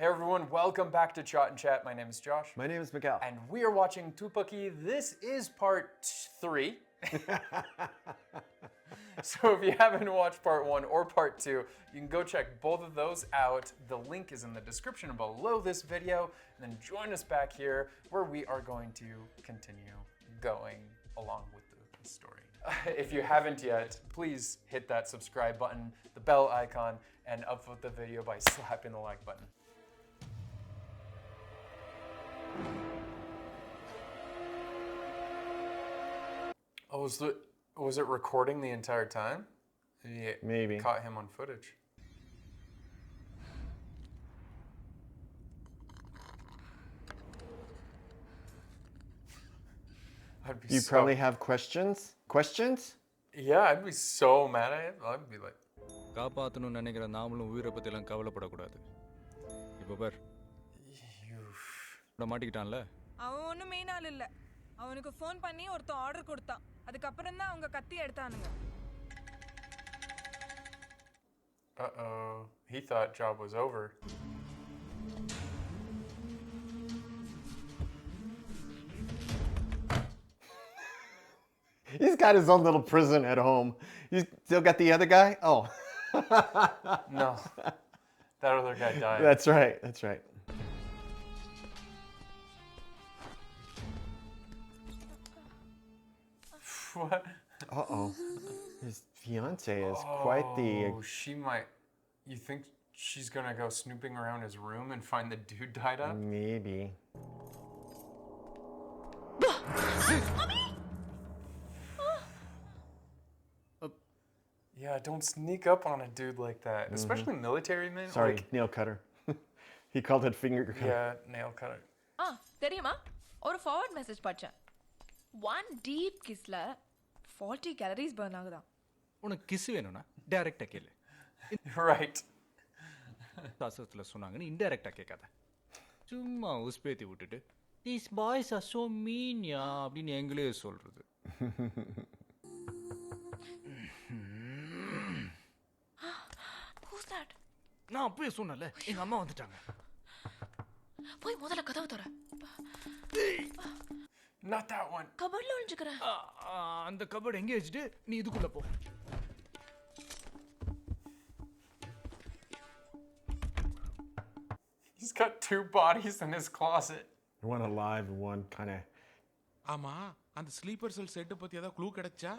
Hey everyone, welcome back to ChaatNChat. My name is Josh. My name is Miguel. And we are watching THUPPAKKI. This is part 3. So if you haven't watched part 1 or part 2, you can go check both of those out. The link is in the description below this video. And then join us back here where we are going to continue going along with the story. If you haven't yet, please hit that subscribe button, the bell icon, and upvote the video by slapping the like button. Oh, was it recording the entire time? Maybe. Caught him on footage. You probably have questions? Questions? Yeah, I'd be so mad at him. I'd be like... காப்பாத்தணும்னு நினைக்கிற நாமளும் உயிரை பத்தி எல்லாம் கவலைப்படக்கூடாது. இப்போ பார். மாட்டிக்கிட்டான்ல. அவன் ஒண்ணும் main ஆள் இல்ல. அவனுக்கு ஃபோன் பண்ணி ஒருத்த ஆர்டர் கொடுத்தான். அதுக்கு அப்புறம் தான் அவங்க கத்தி எடுத்தானுங்க. Uh-oh. He thought job was over. He's got his own little prison at home. You still got the other guy? Oh. No. That other guy died. That's right. That's right. What? Uh-oh. His fiance is quite the... Oh, she might... You think she's gonna go snooping around his room and find the dude tied up? Maybe. Yeah, don't sneak up on a dude like that. Especially military men. Sorry, like, nail cutter. He called it finger cutter. Yeah, nail cutter. தெரியுமா ஒரு forward message படிச்சேன் 1 deep kissல 40 calories burn ஆகுதாம் உனக்கு kiss வேணும்னா டைரக்டா கேளு. Right. சாஸ்திரத்துல சொன்னாங்கன்னு இன்டைரக்டா கேட்காத. சும்மா உஸ்பேத்தி விட்டுட்டு these boys are so mean யா அப்படின்னு எங்களே சொல்றது. Who's that? நான் அப்பவே சொன்னல எங்க அம்மா வந்துட்டாங்க. போய் முதல்ல கதவு தர. Not that one. கபர்ல ஒளிஞ்சுக்கறேன். அந்த கபர்ட் எங்க வச்சிட்டு நீ இதுக்குள்ள போ. He's got 2 bodies in his closet. One alive and one kind of... ஆமா அந்த ஸ்லீப்பர் செல் செட் பத்தி ஏதாவது க்ளூ கிடைச்சா?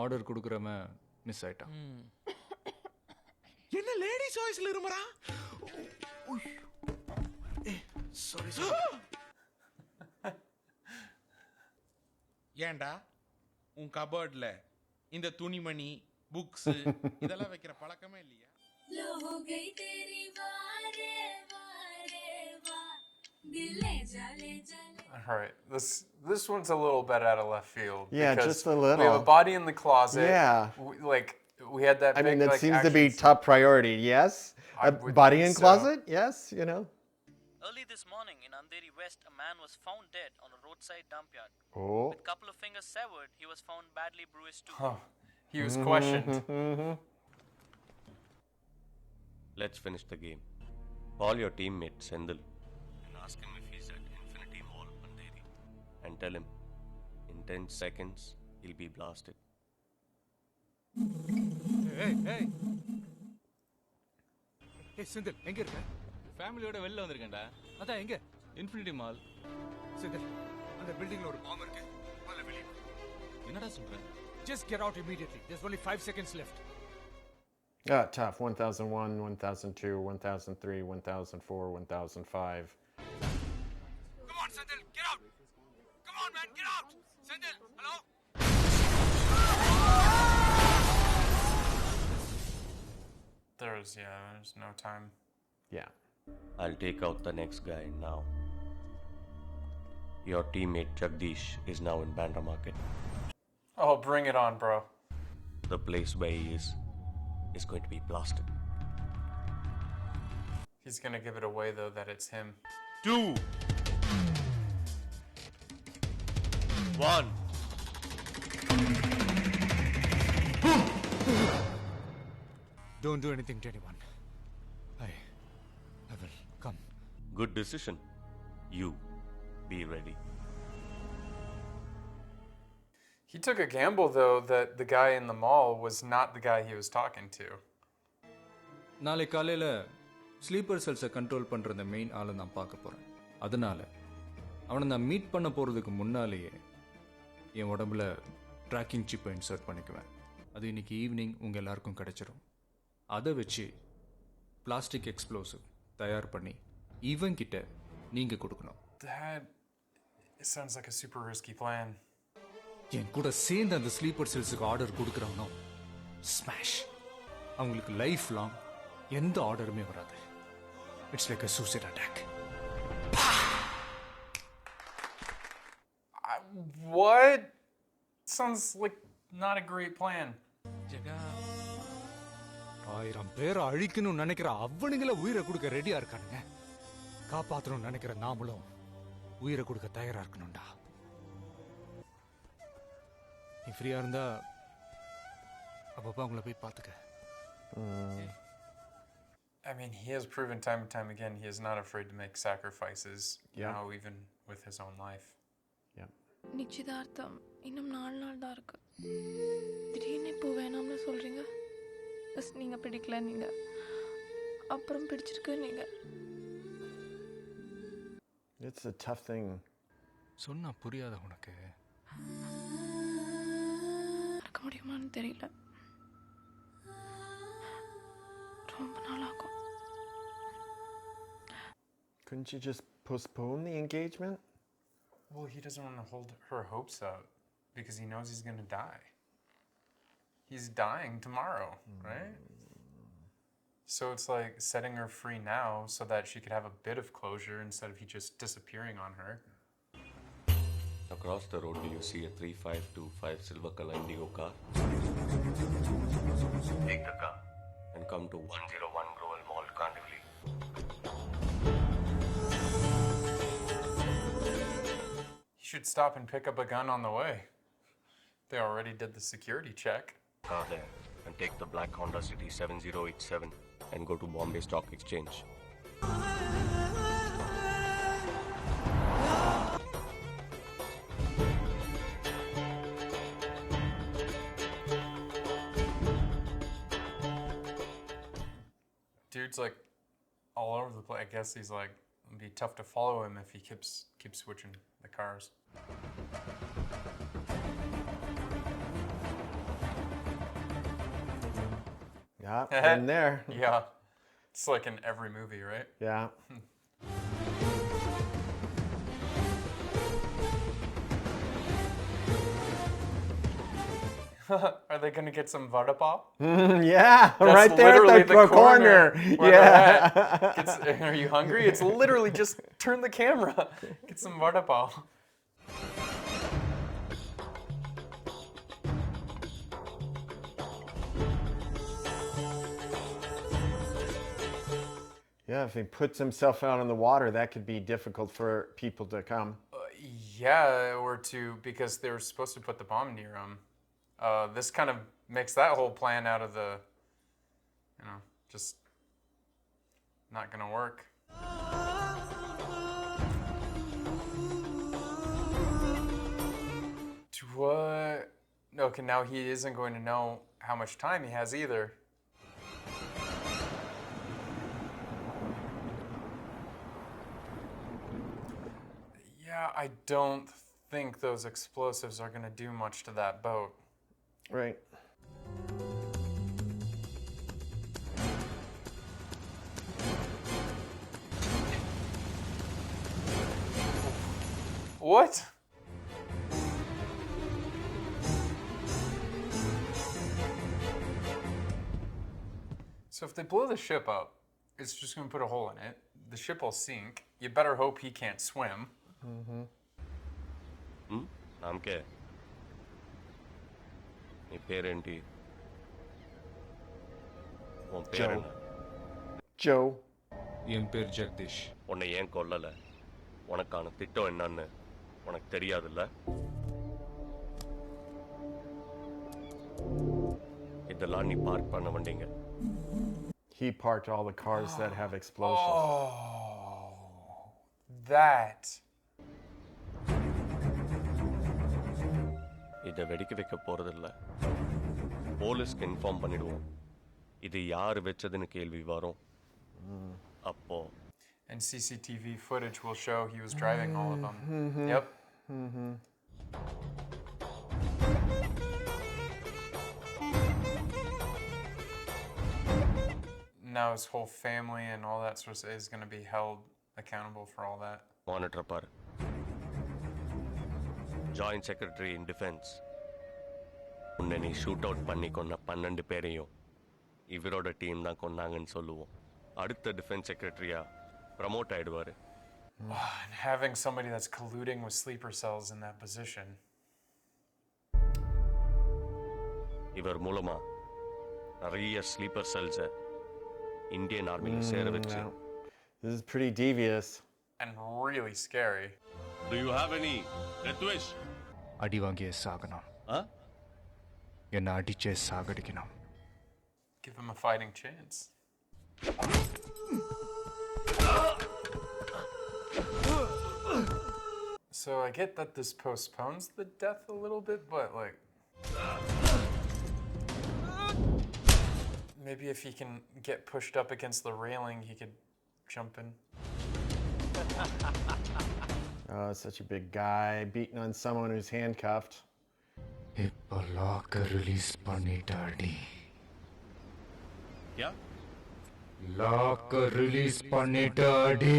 ஆர்டர் கொடுக்கறவன் மிஸ் ஆயிட்டான். என்ன லேடிஸ் வாய்ஸ்ல இருமறா? சாரி. ஏண்டா உன் கபர்ட்ல இந்த துணிமணி புக்ஸ் இதெல்லாம் வைக்கிற பழக்கமே இல்லையா? Alright, this one's a little bit out of left field. Yeah, just a little. We have a body in the closet. Yeah. We had that I big, mean, that like, seems to be action top priority, yes? I A would body think in so. closet? Yes, you know. Early this morning in Andheri West, a man was found dead on a roadside dump yard. Oh. With a couple of fingers severed, he was found badly bruised too. Huh. He was questioned. Let's finish the game. Call your teammate Sendil and ask him if he's at Infinity Mall, Andheri. And tell him, in 10 seconds, he'll be blasted. ஏய் ஏய் ஏய் செந்தில் எங்க இருக்க? ஃபேமிலியோட வெளில வந்திருக்கேன்டா. அதான் எங்க? Infinity mall. Senthil அந்த பில்டிங்ல ஒரு பாம்பு இருக்கு. முதல்ல வெளிய வா. என்னடா சொல்ற? Just get out immediately. There's only 5 seconds left. Tough. 1001, 1002, 1003, 1004, 1005. Come on, Sendil, get out. Come on, man, get out. Sendil, hello? There's no time. Yeah. I'll take out the next guy now. Your teammate Jagdish is now in Bandra Market. Oh, bring it on, bro. The place where he is going to be blasted. He's gonna give it away, though, that it's him. 2 1 Don't do anything to anyone. I will come. Good decision. You be ready. He took a gamble, though, that the guy in the mall was not the guy he was talking to. நாளை காலையில் sleeper செல்ஸை control பண்ணுற அந்த main ஆளை நான் பார்க்க போகிறேன். அதனால் அவனை நான் மீட் பண்ண போகிறதுக்கு முன்னாலேயே என் உடம்புல ட்ராக்கிங் சிப்பை இன்சர்ட் பண்ணிக்குவேன். அது இன்னைக்கு ஈவினிங் உங்கள் எல்லாருக்கும் கிடைச்சிரும். அதை வச்சு பிளாஸ்டிக் எக்ஸ்ப்ளோசிவ் தயார் பண்ணி இவன்கிட்ட நீங்கள் கொடுக்கணும். That sounds like a super risky plan. என் கூட சேர்ந்து அந்த ஸ்லீப்பர் செல்ஸுக்கு ஆர்டர் கொடுக்குறவனோ ஸ்மாஷ். அவங்களுக்கு லைஃப் லாங் எந்த ஆர்டருமே வராது. It's like a suicide attack. What? Sounds like not a great plan. Jega 1000 பேரை அழிக்கணும்னு நினைக்கிற அவனுங்கள உயிரை கொடுக்க ரெடியா இருக்கானுங்க. காப்பாற்றணும்னு நினைக்கிற நாமளும் உயிரை கொடுக்க தயாரா இருக்கணும்டா. நீ ஃப்ரீயா இருந்தா அப்பப்போ அவங்கள போய் பார்த்துக்க. I mean, he has proven time and time again he is not afraid to make sacrifices, Yeah. now even with his own life. நிச்சயதார்த்தம் இன்னும் 4 நாள் தான் இருக்கு. திடீர்னு இப்போ வேணாம்னு சொல்றீங்க. பஸ் நீங்க பிடிக்கல நீங்க, அப்புறம் பிடிச்சிருக்கு நீங்க. It's a tough thing. சொன்னா புரியாத உனக்கு. நடக்க முடியுமான்னு தெரியல. ரொம்ப நாள் ஆகும். Couldn't you just postpone the engagement? Well, he doesn't want to hold her hopes up because he knows he's going to die. He's dying tomorrow, right? So it's like setting her free now so that she could have a bit of closure instead of he just disappearing on her. Across the road, do you see a 3525 silver color Indigo car? Take the car and come to 101 Aggarwal Mall, Kandivali. He should stop and pick up a gun on the way. They already did the security check. Car there and take the black Honda City 7087 and go to Bombay Stock Exchange. Dude's like all over the place. I guess he's like, it'd be tough to follow him if he keeps switching the cars. Yeah, in there. Yeah. It's like in every movie, right? Yeah. Are they going to get some vada pav? Yeah, That's right there literally at the corner. where Yeah. they're at. Are you hungry? It's literally just turn the camera. Get some vada pav. Yeah, if he puts himself out on the water, that could be difficult for people to come. Yeah, or because they were supposed to put the bomb near him. This kind of makes that whole plan out of the, just not gonna work. What? Okay, now he isn't going to know how much time he has either. Yeah, I don't think those explosives are going to do much to that boat. Right. What? So if they blow the ship up, it's just going to put a hole in it. The ship will sink. You better hope he can't swim. Namke? నీ పేరేంటి? உன் பேர் Joe. என்ன? Joe. என் பேர் ஜெகதீஷ். உன்னை ஏன் கொல்லல? உனக்கான திட்டம் என்னன்னு உனக்கு தெரியாதுல்ல? It இதெல்லாம் நீ பார்க் பண்ண வந்தீங்க. He parked all the cars that have explosives. Oh, that. இதை வெடிக்க வைக்க போறதில்ல. போலீஸ்க்கு இன்ஃபார்ம் பண்ணிடுவோம். இது யார் வெச்சதுன்னு கேள்வி வரும். அப்போ. And CCTV footage will show he was driving all of them. Yep. Now his whole family and all that sort of is going to be held accountable for all that. Monitor par. Joint Secretary in Defense. உன்னை நீ shoot out பண்ணி கொன்ன 12 பேரையும் இவரோட team தான் கொன்னாங்கன்னு சொல்லுவோம். அடுத்த டிஃபென்ஸ் செக்ரட்டரியா ப்ரமோட் ஆயிடுவாரு. And having somebody that's colluding with sleeper cells in that position. இவர் மூலமா நிறைய ஸ்லீப்பர் செல்ஸை இந்தியன் ஆர்மியில் சேர வச்சு. This is pretty devious. And really scary. Do you have any death wish? அடி வாங்கிய சாகணும். என்ன அடிச்சே சாகடிக்கணும். Give him a fighting chance. So I get that this postpones the death a little bit, but like maybe if he can get pushed up against the railing, he could jump in. Oh, such a big guy beating on someone who's handcuffed. இப்போ locker release பண்ணிட்டாடி. யா? Locker release பண்ணிட்டாடி.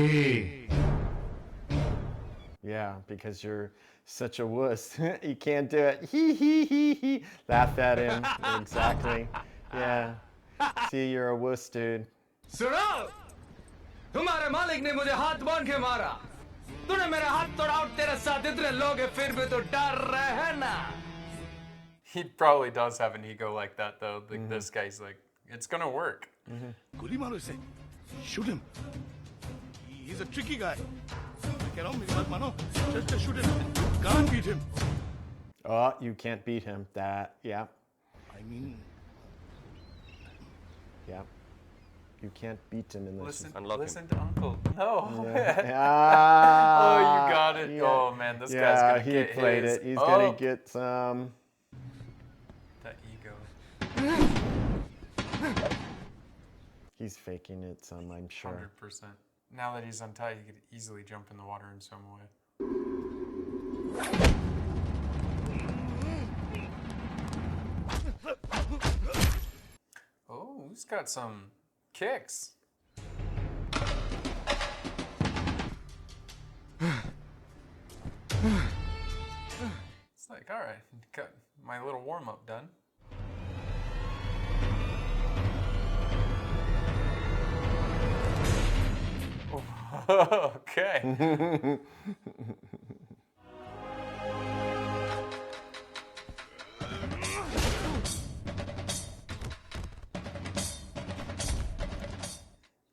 Yeah, because you're such a wuss. You can't do it. He. Laugh at him. Exactly. Yeah. See, you're a wuss, dude. सुनो, तुम्हारे मालिक ने मुझे हाथ बांध के मारा. तूने मेरा हाथ तोड़ा और तेरे साथ इतने लोग हैं फिर भी तो डर रहे हैं ना. He probably does have an ego like that, though. Like this guy's like, it's gonna work. गोली मारो इसे. Shoot him. He's a tricky guy. Get on, मेरी बात मानो. Just shoot him. Can't beat him. Oh, you can't beat him. Yeah. I mean. Yeah. You can't beat him in this. Listen to Uncle. No. Ah, Oh, you got it. yeah. Oh man, this guy's gonna he get played his. it. He's gonna get some. That ego. He's faking it some, I'm sure. 100%. Now that he's untied, he could easily jump in the water in some way. Oh, he's got some kicks. It's like, all right, got my little warm-up done. Okay.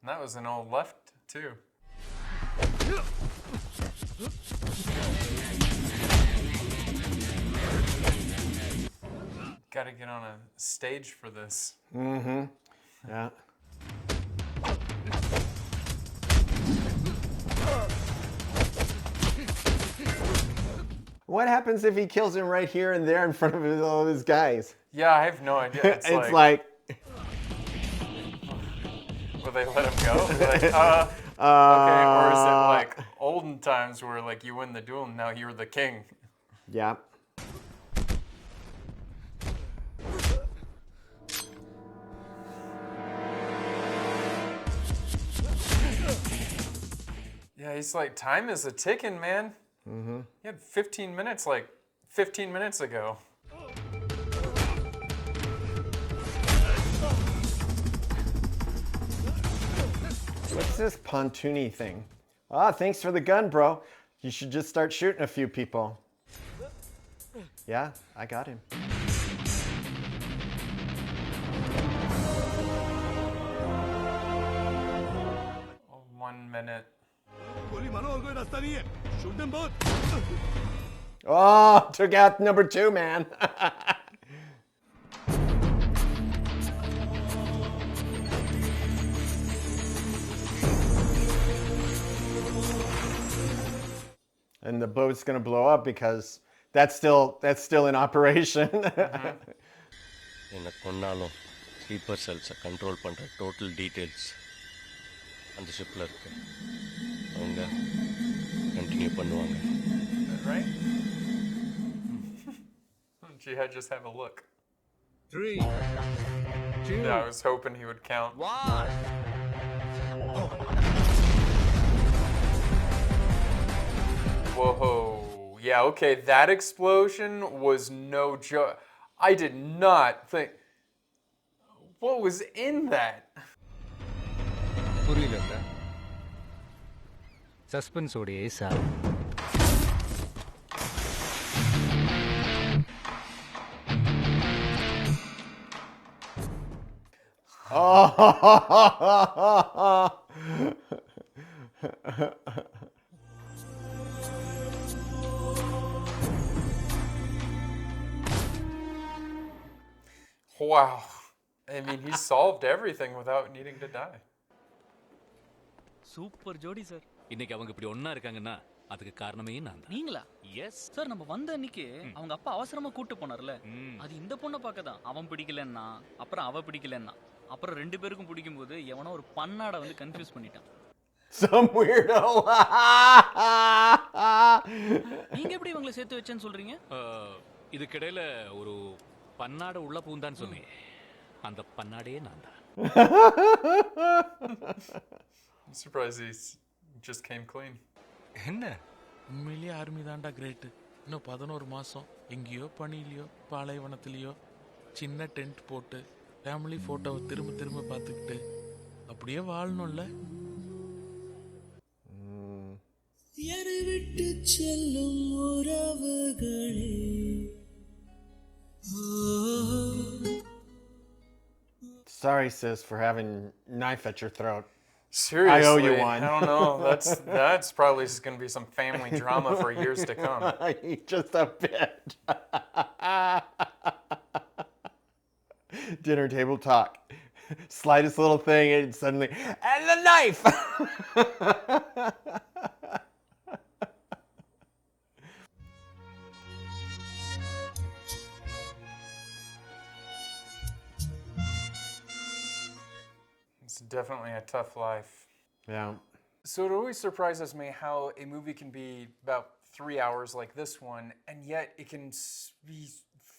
That was an old left, too. Gotta get on a stage for this. Yeah. What happens if he kills him right here and there in front of all of his guys? Yeah, I have no idea. It's like will they let him go? Like, okay, or is it like olden times where like you win the duel and now you're the king? Yeah. Yeah, he's like, time is a ticking, man. He had 15 minutes, like 15 minutes ago. What's this pontoony thing? Ah, thanks for the gun, bro. You should just start shooting a few people. Yeah, I got him. Oh, 1 minute. गोली मारो और कोई रास्ता नहीं है. Shoot them both. Oh, took out number 2, man. and the boat's going to blow up because that's still in operation. என்ன கொன்னாலும் sleeper செல்ஸை control பண்ணுற total details அந்த ஷிப்பில் இருக்கு. அவங்க கண்டினியூ பண்ணுவாங்க. Right? Jihad, just have a look. 3, 2, Yeah, I was hoping he would count. 1. Whoa. Yeah, okay, that explosion was no joke. I did not think. What was in that? புரியலங்க. Suspense ஓடியே sir. Wow. I mean, he solved everything without needing to die. Super ஜோடி sir. இன்னைக்கு அவங்க இப்படி ஒண்ணா இருக்காங்கன்னா அதுக்கு காரணமே நான் தான். நீங்களா? எஸ். சார் நம்ம வந்த அன்னைக்கு அவங்க அப்பா அவசரமா கூட்டு போனார்ல. அது இந்த பொண்ணை பார்க்க தான். அவன் பிடிக்கலன்னா அப்புறம் அவ பிடிக்கலன்னா அப்புறம் ரெண்டு பேருக்கும் பிடிக்கும்போது எவனோ ஒரு பன்னாட வந்து கன்ஃபியூஸ் பண்ணிட்டான். Some weirdo. நீங்க எப்படி இவங்களை சேர்த்து வச்சேன்னு சொல்றீங்க? இதுக்கிடையில ஒரு பன்னாட உள்ள பூந்தான்னு சொன்னேன். அந்த பன்னாடே நான் தான். I'm surprised he just came clean. என்ன? உண்மையிலேயே ஆர்மி தான்டா கிரேட்டு. இன்னும் 11 மாசம் எங்கேயோ பணியிலையோ பாலைவனத்திலையோ சின்ன டென்ட் போட்டு ஃபேமிலி ஃபோட்டோவை திரும்ப திரும்ப பார்த்துக்கிட்டு அப்படியே வாழணும்ல. விட்டு செல்லும் உறவுகளே. Sorry, sis, for having knife at your throat. Seriously, I owe you one. I don't know. That's probably going to be some family drama for years to come. Just a bit. Dinner table talk. Slightest little thing, and suddenly, and the knife. It's definitely a tough life. Yeah. So it always surprises me how a movie can be about 3 hours like this one, and yet it can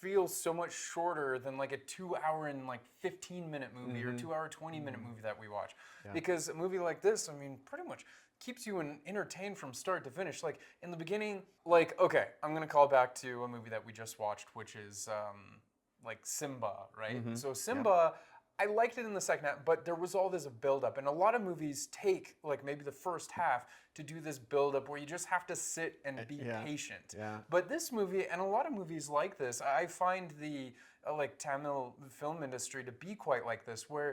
feel so much shorter than like a 2-hour and like 15-minute movie or 2-hour 20-minute movie that we watch. Yeah. Because a movie like this, I mean, pretty much keeps you entertained from start to finish. Like in the beginning, like, okay, I'm gonna call back to a movie that we just watched, which is like Simba, right? So Simba, I liked it in the second half, but there was all this build-up, and a lot of movies take like maybe the first half to do this build-up where you just have to sit and be patient. Yeah. But this movie, and a lot of movies like this, I find the like Tamil film industry to be quite like this, where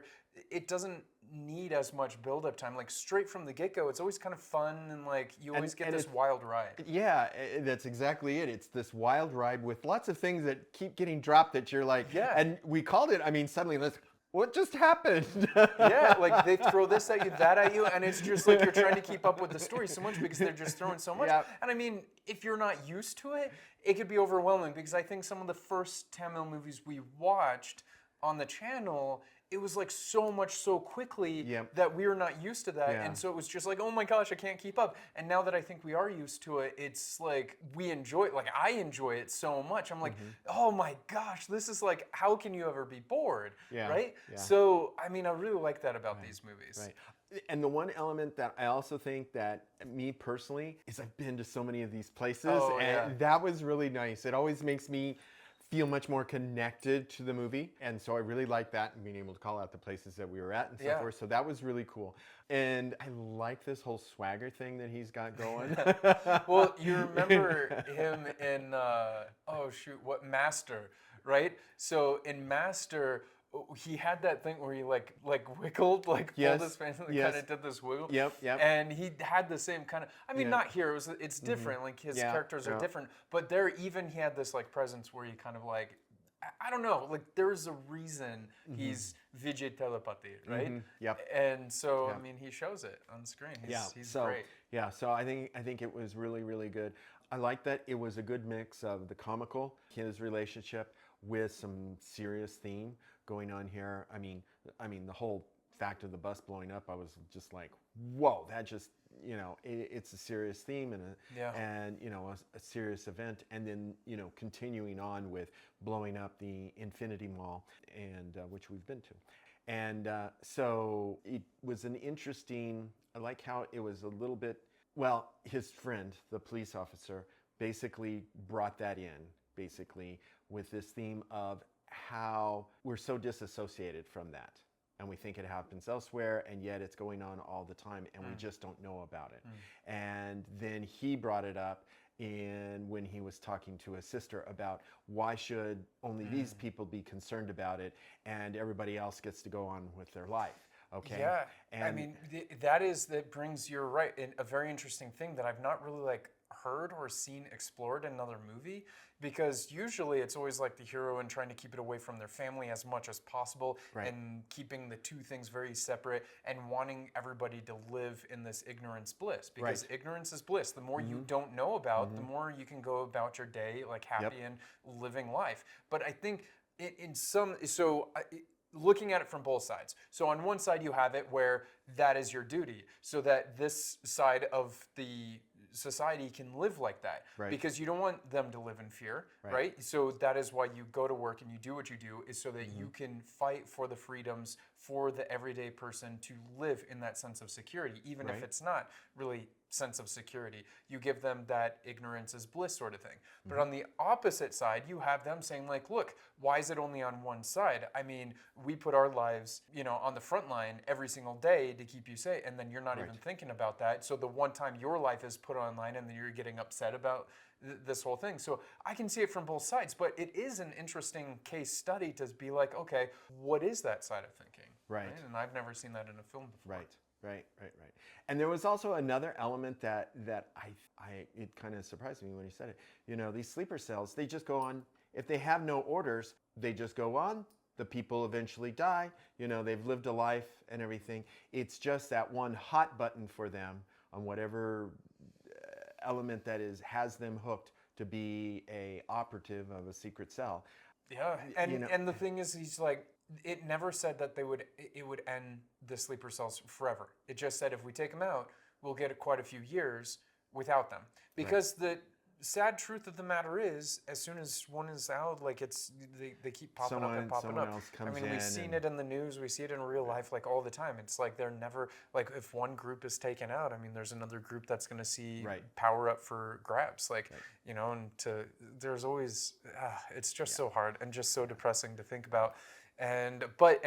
it doesn't need as much build-up time. Like straight from the get-go, it's always kind of fun and like you always get this wild ride. Yeah, that's exactly it. It's this wild ride with lots of things that keep getting dropped that you're like, and we called it, I mean, suddenly let's. What just happened? Yeah, like they throw this at you, that at you, and it's just like you're trying to keep up with the story so much because they're just throwing so much. Yeah. And I mean, if you're not used to it, it could be overwhelming because I think some of the first Tamil movies we watched on the channel, it was like so much so quickly that we are not used to that. And so it was just like, oh my gosh, I can't keep up. And now that I think we are used to it, it's like we enjoy it. Like I enjoy it so much. I'm like, oh my gosh, this is like, how can you ever be bored? Right? Yeah. So, I mean, I really like that about these movies. Right. And the one element that I also think that me personally is I've been to so many of these places, and that was really nice. It always makes me feel much more connected to the movie, and so I really like that and being able to call out the places that we were at and so forth. So that was really cool, and I like this whole swagger thing that he's got going. Well, you remember him in Master, right? So in Master, he had that thing where he like wiggled, like pulled his face and kind of did this wiggle. Yep. And he had the same kind of. I mean, not here. It's different. Like his characters are different. But there, even he had this like presence where he kind of like I don't know, like there's a reason he's Vijay Thalapathy, right? Yep. And so I mean, he shows it on screen. He's great. Yeah, so I think it was really, really good. I like that it was a good mix of the comical, his relationship, with some serious theme going on here. I mean, the whole fact of the bus blowing up, I was just like, whoa, that just, it's a serious theme and a serious event. And then, continuing on with blowing up the Infinity Mall, and which we've been to. And so it was an interesting, I like how it was a little bit, well, his friend, the police officer, basically brought that in, basically, with this theme of how we're so disassociated from that. And we think it happens elsewhere, and yet it's going on all the time, and we just don't know about it. And then he brought it up when he was talking to his sister about why should only these people be concerned about it, and everybody else gets to go on with their life. Okay. Yeah, and I mean that brings, you're right, a very interesting thing that I've not really like heard or seen explored in another movie, because usually it's always like the heroine trying to keep it away from their family as much as possible, and keeping the two things very separate, and wanting everybody to live in this ignorance bliss, because ignorance is bliss. The more you don't know about, the more you can go about your day like happy and living life. But I think looking at it from both sides. So on one side you have it where that is your duty, so that this side of the society can live like that, because you don't want them to live in fear, right? So that is why you go to work and you do what you do, is so that you can fight for the freedoms for the everyday person to live in that sense of security, even if it's not really sense of security. You give them that ignorance is bliss sort of thing. But on the opposite side, you have them saying like, look, why is it only on one side? I mean, we put our lives, on the front line every single day to keep you safe, and then you're not even thinking about that. So the one time your life is put online, and then you're getting upset about this whole thing. So I can see it from both sides, but it is an interesting case study to be like, okay, what is that side of thinking? Right. And I've never seen that in a film before. Right. And there was also another element that it kind of surprised me when he said it. These sleeper cells, they just go on. If they have no orders, they just go on. The people eventually die. They've lived a life and everything. It's just that one hot button for them on whatever element that has them hooked to be a operative of a secret cell. Yeah, and the thing is, he's like, it never said that it would end the sleeper cells forever. It just said if we take them out, we'll get quite a few years without them. Because the sad truth of the matter is, as soon as one is out, like they keep popping up and popping up. I mean, we've seen it in the news, we see it in real life, like all the time. It's like they're never, like if one group is taken out, I mean, there's another group that's going to see power up for grabs, like there's always, it's just so hard and just so depressing to think about. And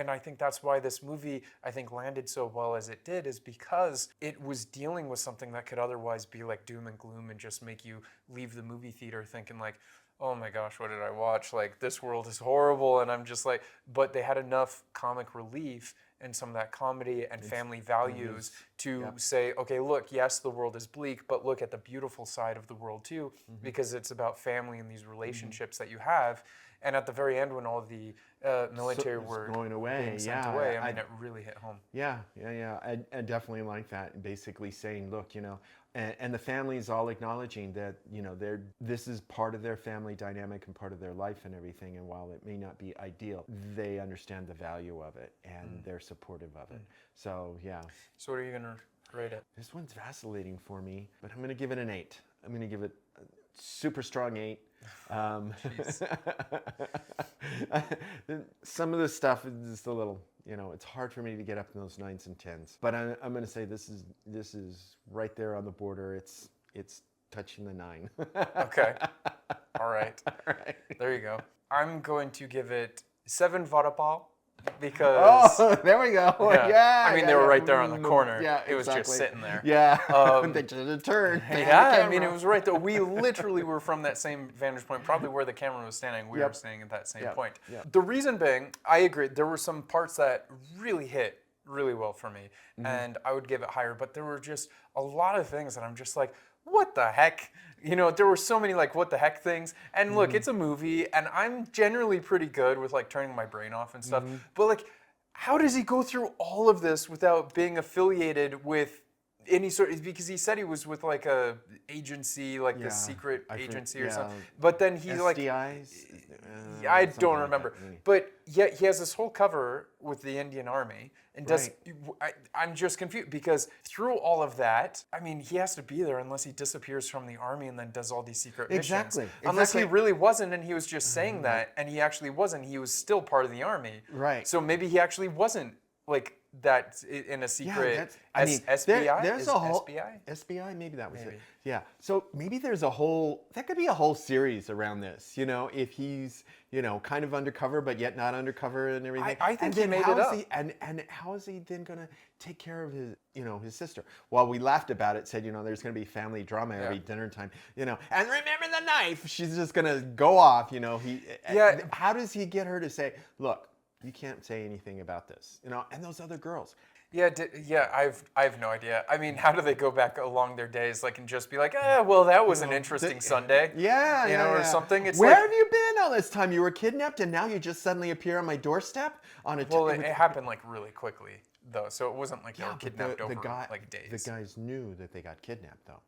I think that's why this movie, I think, landed so well as it did, is because it was dealing with something that could otherwise be like doom and gloom and just make you leave the movie theater thinking like, oh my gosh, what did I watch? Like, this world is horrible. And I'm just like, but they had enough comic relief and some of that comedy and family values to say, okay, look, yes, the world is bleak, but look at the beautiful side of the world too, because it's about family and these relationships that you have. And at the very end, when all the military were going away, being sent away, I mean, it really hit home. Yeah. I definitely like that. Basically saying, look, and the family is all acknowledging that, this is part of their family dynamic and part of their life and everything. And while it may not be ideal, they understand the value of it and they're supportive of it. So, yeah. So what are you going to rate it? This one's vacillating for me, but I'm going to give it an 8. I'm going to give it a super strong 8. Some of the stuff is just a little, it's hard for me to get up in those 9s and 10s. But I'm going to say this is right there on the border. It's touching the 9. Okay. All right. There you go. I'm going to give it 7 Vodapal. Because there we go. I mean, they were right there on the corner. Yeah, it was just sitting there. Yeah, they should have turned. I mean, it was right there. We literally were from that same vantage point, probably where the camera was standing. We were standing at that same point. The reason being, I agree, there were some parts that really hit really well for me, and I would give it higher. But there were just a lot of things that I'm just like, what the heck? You know, there were so many like what the heck things. And look, it's a movie, and I'm generally pretty good with like turning my brain off and stuff. But like, how does he go through all of this without being affiliated with any sort of, because he said he was with like a agency, like a secret agency or something. But then he SDIs? I don't remember. But yet he has this whole cover with the Indian Army and does, I'm just confused because through all of that, I mean, he has to be there unless he disappears from the army and then does all these secret missions. Unless he really wasn't and he was just saying that and he actually wasn't, he was still part of the army. Right. So maybe he actually wasn't like that in a secret SBI? There's a whole SBI? SBI, maybe that was it. Yeah. So maybe there's a whole, that could be a whole series around this, you know, if he's, you know, kind of undercover but yet not undercover and everything. I think he made it up. And how is he then going to take care of his, you know, his sister? Well, we laughed about it, said, you know, there's going to be family drama every dinner time, you know, and remember the knife. She's just going to go off, you know. How does he get her to say, look, you can't say anything about this, you know, and those other girls. Yeah, I have no idea. I mean, how do they go back along their days, like, and just be like, well, that was an interesting Sunday, or something? It's where have you been all this time? You were kidnapped, and now you just suddenly appear on my doorstep on a. Well, it happened like really quickly, though, so it wasn't like they were kidnapped over like days. The guys knew that they got kidnapped, though.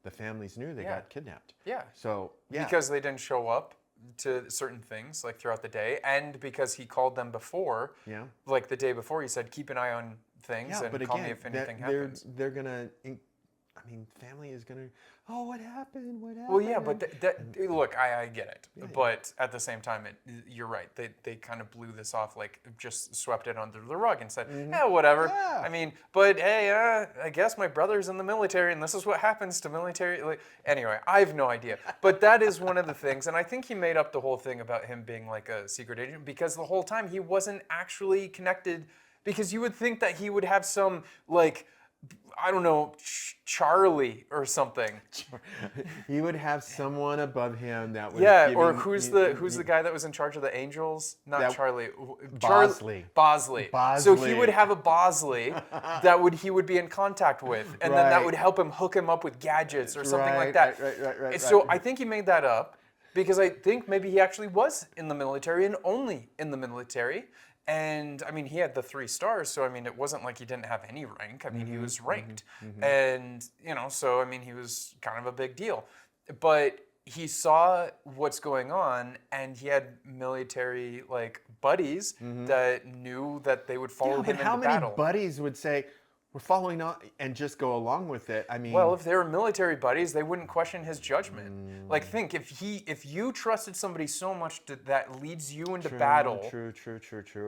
The families knew they got kidnapped. Yeah. So because they didn't show up to certain things like throughout the day, and because he called them before, like the day before, he said keep an eye on things and call me if anything happens. They're gonna, I mean, family is gonna, oh, what happened? What happened? Well, yeah, but look, I get it, but at the same time, you're right. They kind of blew this off, like just swept it under the rug and said, yeah, whatever. Yeah. I mean, but hey, I guess my brother's in the military, and this is what happens to military. Like, anyway, I have no idea, but that is one of the things, and I think he made up the whole thing about him being like a secret agent because the whole time he wasn't actually connected. Because you would think that he would have some like, I don't know, Charlie or something. He would have someone above him that was or who's the guy that was in charge of the Angels? Not Charlie. Bosley. So he would have a Bosley that he would be in contact with, and then that would help him hook him up with gadgets or something like that. Right. So I think he made that up because I think maybe he actually was in the military and only in the military. And I mean, he had the 3 stars, so I mean, it wasn't like he didn't have any rank. I mean, he was ranked. And, you know, so I mean, he was kind of a big deal. But he saw what's going on, and he had military, like, buddies that knew that they would follow him into battle. How many buddies would say, we're following on and just go along with it? I mean, well, if they were military buddies, they wouldn't question his judgment. Like, think if you trusted somebody so much that leads you into battle. True.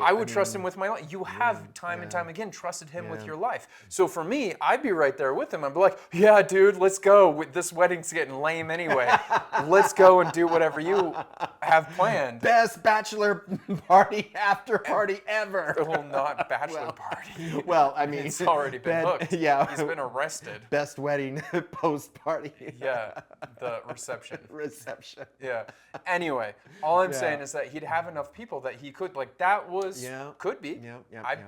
I would trust him with my life. You have time and time again trusted him with your life. So for me, I'd be right there with him. I'd be like, yeah, dude, let's go. This wedding's getting lame anyway. Let's go and do whatever you have planned. Best bachelor party after party ever. Well, not bachelor party. Well, I mean, it's already been hooked. Yeah. He's been arrested. Best wedding post party. Yeah, the reception. Reception. Yeah. Anyway, all I'm saying is that he'd have enough people that he could, like, that was, could be.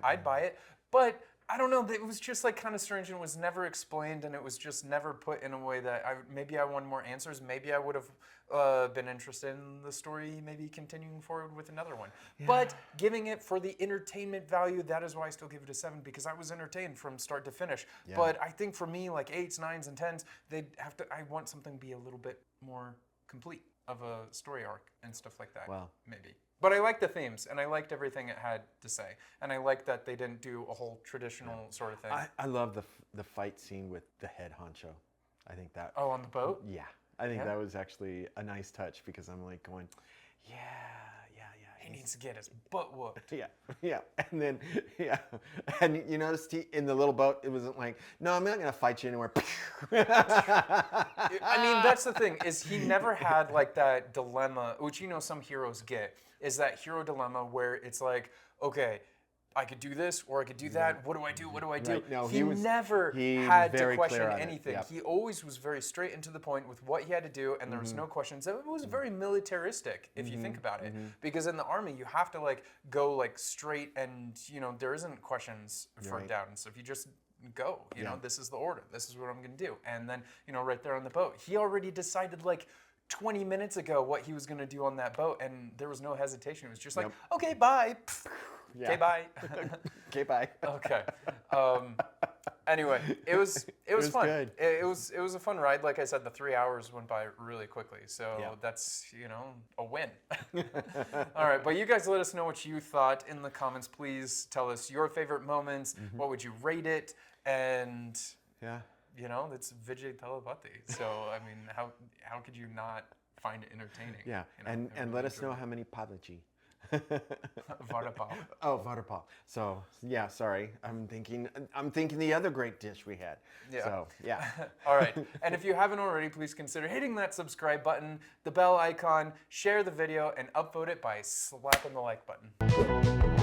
I'd buy it. But I don't know, it was just like kind of strange and was never explained, and it was just never put in a way that maybe I wanted more answers. Maybe I would have been interested in the story, maybe continuing forward with another one. But giving it for the entertainment value, that is why I still give it a 7, because I was entertained from start to finish. But I think for me, like 8s, 9s, and 10s, I want something to be a little bit more complete of a story arc and stuff like that. Wow. Maybe. But I liked the themes, and I liked everything it had to say. And I liked that they didn't do a whole traditional sort of thing. I love the fight scene with the head honcho. I think that... Oh, on the boat? Yeah. I think that was actually a nice touch, because I'm like going, yeah. He needs to get his butt whooped. Yeah. And then, And you noticed in the little boat, it wasn't like, no, I'm not going to fight you anywhere. I mean, that's the thing, is he never had like that dilemma, which you know some heroes get, is that hero dilemma where it's like, okay, I could do this or I could do that. What do I do? What do I do? Right. No, he never had to question anything. He always was very straight and to the point with what he had to do, and there was no questions. It was very militaristic, if you think about it, because in the army you have to like go like straight, and you know there isn't questions for doubt and stuff. You just go. You know, this is the order. This is what I'm going to do. And then, you know, right there on the boat, he already decided like 20 minutes ago what he was going to do on that boat, and there was no hesitation. It was just like, okay, bye. Okay, bye. Okay, bye. Okay. Anyway, it was fun. Good. It was a fun ride. Like I said, the 3 hours went by really quickly. So that's, you know, a win. All right, but you guys let us know what you thought in the comments. Please tell us your favorite moments. What would you rate it? And you know, it's Vijay Thalapathy. So I mean, how could you not find it entertaining? Yeah, you know, and let us know how many padachi. Vada-pav. Oh, vada-pav. So yeah, sorry. I'm thinking the other great dish we had. Yeah. So yeah. All right. And if you haven't already, please consider hitting that subscribe button, the bell icon, share the video, and upvote it by slapping the like button.